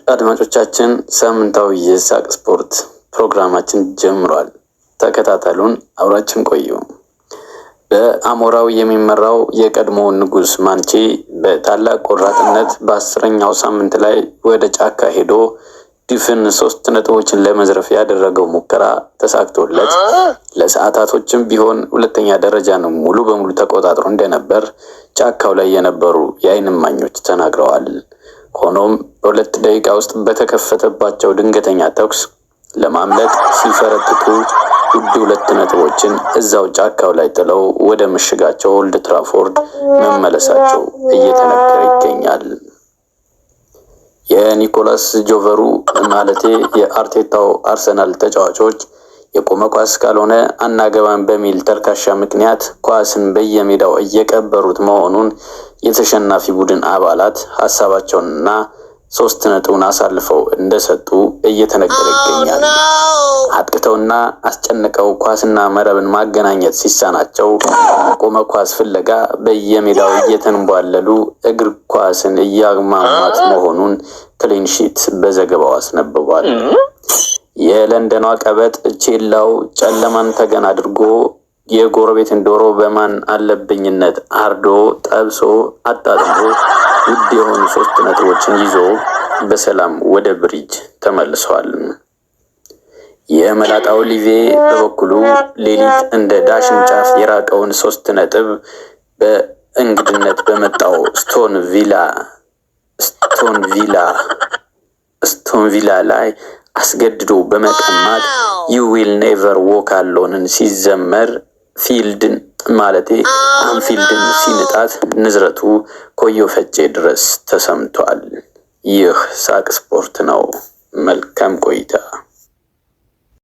አድማጮቻችን ሳምንታዊ የሳቅ ስፖርት ፕሮግራማችን ጀምሯል። ተከታተሉን፣ አብራችን ቆዩ። በአሞራው የሚመራው የቀድሞ ንጉስ ማንቼ በታላቅ ቆራጥነት በ10ኛው ሳምንት ላይ ወደ ጫካ ሄዶ ድፍን 3 ነጥቦችን ለመዝረፍ ያደረገው ሙከራ ተሳክቶለት ለሰዓታቶችም ቢሆን ሁለተኛ ደረጃን ሙሉ በሙሉ ተቆጣጥሮ እንደነበር ጫካው ላይ የነበሩ የዓይን እማኞች ተናግረዋል። ሆኖም በ2 ደቂቃ ውስጥ በተከፈተባቸው ድንገተኛ ተኩስ ለማምለጥ ሲፈረጥጡ ውድ 2 ነጥቦችን እዛው ጫካው ላይ ጥለው ወደ ምሽጋቸው ኦልድ ትራፎርድ መመለሳቸው እየተነገረ ይገኛል። የኒኮላስ ጆቨሩ ማለቴ የአርቴታው አርሰናል ተጫዋቾች የቆመ ኳስ ካልሆነ አናገባን በሚል ተርካሻ ምክንያት ኳስን በየሜዳው እየቀበሩት መሆኑን የተሸናፊ ቡድን አባላት ሐሳባቸውንና 3 ነጥቡን አሳልፈው እንደሰጡ እየተነገረ ይገኛል። አጥቅተውና አስጨንቀው ኳስና መረብን ማገናኘት ሲሳናቸው ቆመ ኳስ ፍለጋ በየሜዳው እየተንቧለሉ እግር ኳስን እያግማሟት መሆኑን ክሊንሺት በዘገባው አስነብቧል። የለንደኗ ቀበጥ ቼላው ጨለማን ተገን አድርጎ የጎረቤትን ዶሮ በማን አለብኝነት አርዶ ጠብሶ አጣጥሞ ውድ የሆኑ 3 ነጥቦችን ይዞ በሰላም ወደ ብሪጅ ተመልሷል። የመላጣው ሊቬ በበኩሉ ሌሊት እንደ ዳሽን ጫፍ የራቀውን 3 ነጥብ በእንግድነት በመጣው ስቶን ቪላ ላይ አስገድዶ በመቀማት ዩ ዊል ኔቨር ዎክ አሎንን ሲዘመር አንፊልድን ሲንጣት ንዝረቱ ኮዮ ፈጬ ድረስ ተሰምቷል። ይህ ሳቅ ስፖርት ነው። መልካም ቆይታ።